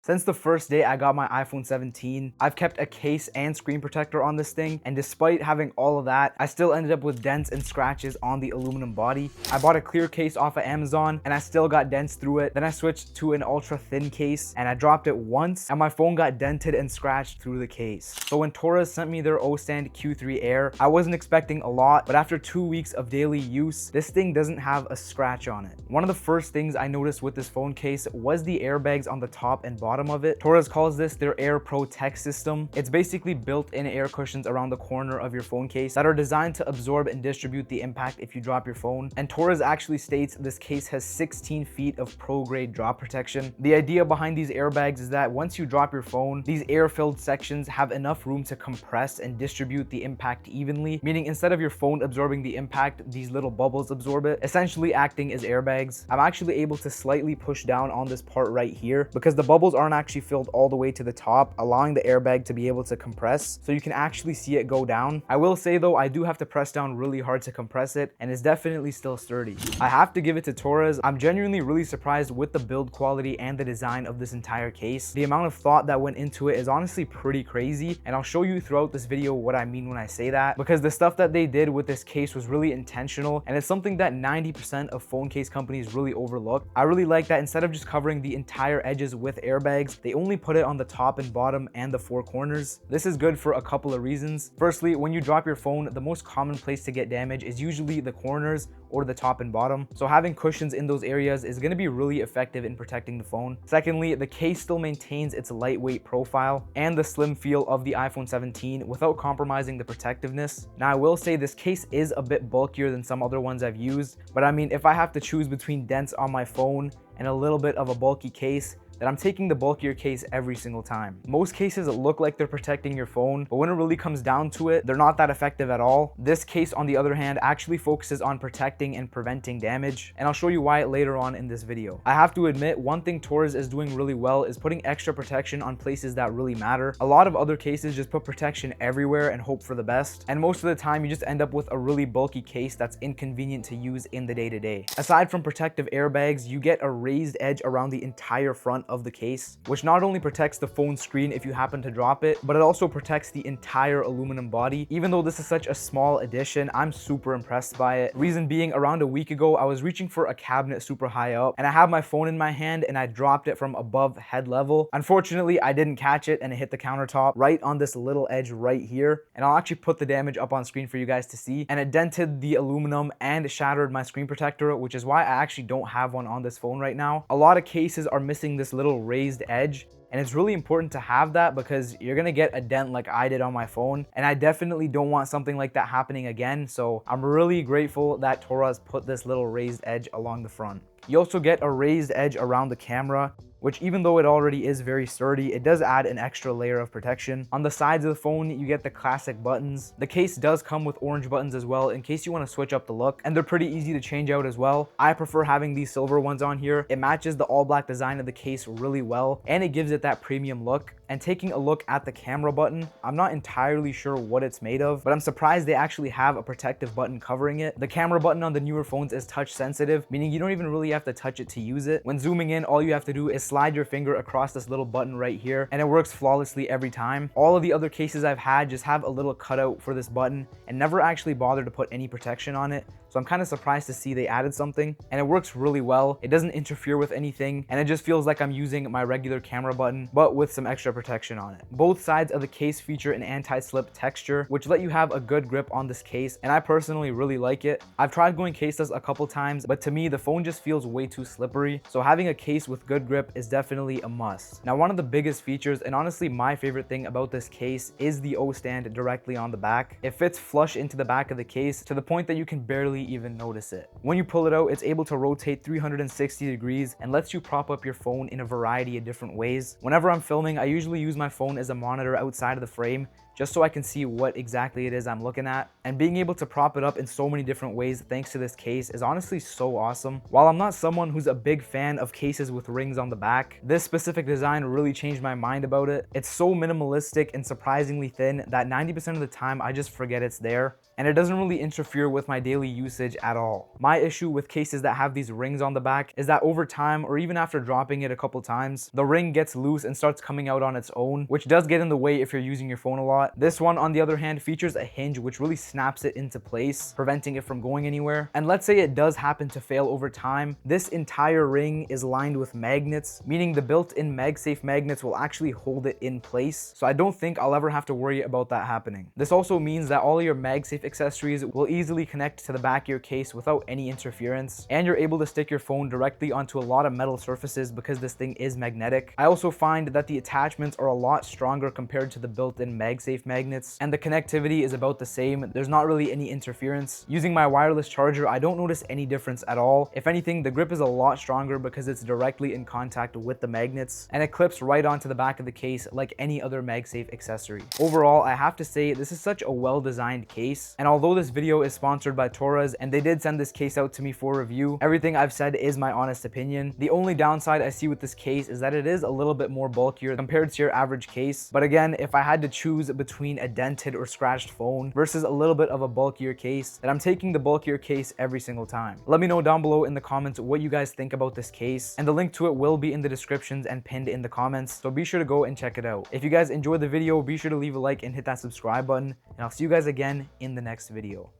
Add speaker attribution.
Speaker 1: Since the first day I got my iPhone 17, I've kept a case and screen protector on this thing, and despite having all of that, I still ended up with dents and scratches on the aluminum body. I bought a clear case off of Amazon, and I still got dents through it. Then I switched to an ultra thin case, and I dropped it once, and my phone got dented and scratched through the case. So when Torras sent me their O-stand Q3 Air, I wasn't expecting a lot, but after 2 weeks of daily use, this thing doesn't have a scratch on it. One of the first things I noticed with this phone case was the airbags on the top and bottom of it. Torras calls this their AirPro tech system. It's basically built-in air cushions around the corner of your phone case that are designed to absorb and distribute the impact if you drop your phone. And Torras actually states this case has 16 feet of pro-grade drop protection. The idea behind these airbags is that once you drop your phone, these air-filled sections have enough room to compress and distribute the impact evenly, meaning instead of your phone absorbing the impact, these little bubbles absorb it, essentially acting as airbags. I'm actually able to slightly push down on this part right here because the bubbles aren't actually filled all the way to the top, allowing the airbag to be able to compress, so you can actually see it go down. I will say though, I do have to press down really hard to compress it, and it's definitely still sturdy. I have to give it to Torras. I'm genuinely really surprised with the build quality and the design of this entire case. The amount of thought that went into it is honestly pretty crazy, and I'll show you throughout this video what I mean when I say that, because the stuff that they did with this case was really intentional, and it's something that 90% of phone case companies really overlook. I really like that instead of just covering the entire edges with airbags, they only put it on the top and bottom and the four corners. This is good for a couple of reasons. Firstly, when you drop your phone, the most common place to get damage is usually the corners or the top and bottom. So having cushions in those areas is going to be really effective in protecting the phone. Secondly, the case still maintains its lightweight profile and the slim feel of the iPhone 17 without compromising the protectiveness. Now, I will say this case is a bit bulkier than some other ones I've used, but I mean, if I have to choose between dents on my phone and a little bit of a bulky case, that I'm taking the bulkier case every single time. Most cases look like they're protecting your phone, but when it really comes down to it, they're not that effective at all. This case, on the other hand, actually focuses on protecting and preventing damage, and I'll show you why later on in this video. I have to admit, one thing Torras is doing really well is putting extra protection on places that really matter. A lot of other cases just put protection everywhere and hope for the best, and most of the time you just end up with a really bulky case that's inconvenient to use in the day-to-day. Aside from protective airbags, you get a raised edge around the entire front of the case, which not only protects the phone screen if you happen to drop it, but it also protects the entire aluminum body. Even though this is such a small addition, I'm super impressed by it. Reason being, around a week ago, I was reaching for a cabinet super high up, and I had my phone in my hand and I dropped it from above head level. Unfortunately, I didn't catch it and it hit the countertop right on this little edge right here, and I'll actually put the damage up on screen for you guys to see, and it dented the aluminum and shattered my screen protector, which is why I actually don't have one on this phone right now. A lot of cases are missing this little raised edge, and it's really important to have that because you're gonna get a dent like I did on my phone, and I definitely don't want something like that happening again. So I'm really grateful that Torras put this little raised edge along the front. You also get a raised edge around the camera, which, even though it already is very sturdy, it does add an extra layer of protection. On the sides of the phone, you get the classic buttons. The case does come with orange buttons as well in case you want to switch up the look, and they're pretty easy to change out as well. I prefer having these silver ones on here. It matches the all black design of the case really well, and it gives it that premium look. And taking a look at the camera button, I'm not entirely sure what it's made of, but I'm surprised they actually have a protective button covering it. The camera button on the newer phones is touch sensitive, meaning you don't even really have to touch it to use it. When zooming in, all you have to do is slide your finger across this little button right here, and it works flawlessly every time. All of the other cases I've had just have a little cutout for this button and never actually bothered to put any protection on it. So I'm kind of surprised to see they added something, and it works really well. It doesn't interfere with anything, and it just feels like I'm using my regular camera button, but with some extra protection on it. Both sides of the case feature an anti-slip texture, which let you have a good grip on this case, and I personally really like it. I've tried going caseless a couple times, but to me, the phone just feels way too slippery. So having a case with good grip is definitely a must. Now, one of the biggest features, and honestly my favorite thing about this case, is the O-stand directly on the back. It fits flush into the back of the case to the point that you can barely even notice it. When you pull it out, it's able to rotate 360 degrees and lets you prop up your phone in a variety of different ways. Whenever I'm filming, I usually use my phone as a monitor outside of the frame, just so I can see what exactly it is I'm looking at. And being able to prop it up in so many different ways thanks to this case is honestly so awesome. While I'm not someone who's a big fan of cases with rings on the back, this specific design really changed my mind about it. It's so minimalistic and surprisingly thin that 90% of the time I just forget it's there, and it doesn't really interfere with my daily usage at all. My issue with cases that have these rings on the back is that over time, or even after dropping it a couple times, the ring gets loose and starts coming out on its own, which does get in the way if you're using your phone a lot. This one, on the other hand, features a hinge which really snaps it into place, preventing it from going anywhere. And let's say it does happen to fail over time, this entire ring is lined with magnets, meaning the built-in MagSafe magnets will actually hold it in place. So I don't think I'll ever have to worry about that happening. This also means that all of your MagSafe accessories will easily connect to the back of your case without any interference, and you're able to stick your phone directly onto a lot of metal surfaces because this thing is magnetic. I also find that the attachments are a lot stronger compared to the built-in MagSafe magnets, and the connectivity is about the same. There's not really any interference. Using my wireless charger, I don't notice any difference at all. If anything, the grip is a lot stronger because it's directly in contact with the magnets, and it clips right onto the back of the case like any other MagSafe accessory. Overall, I have to say this is such a well-designed case, and although this video is sponsored by Torras and they did send this case out to me for review, everything I've said is my honest opinion. The only downside I see with this case is that it is a little bit more bulkier compared to your average case. But again, if I had to choose between a dented or scratched phone versus a little bit of a bulkier case, then I'm taking the bulkier case every single time. Let me know down below in the comments what you guys think about this case, and the link to it will be in the descriptions and pinned in the comments, so be sure to go and check it out. If you guys enjoyed the video, be sure to leave a like and hit that subscribe button, and I'll see you guys again in the next video.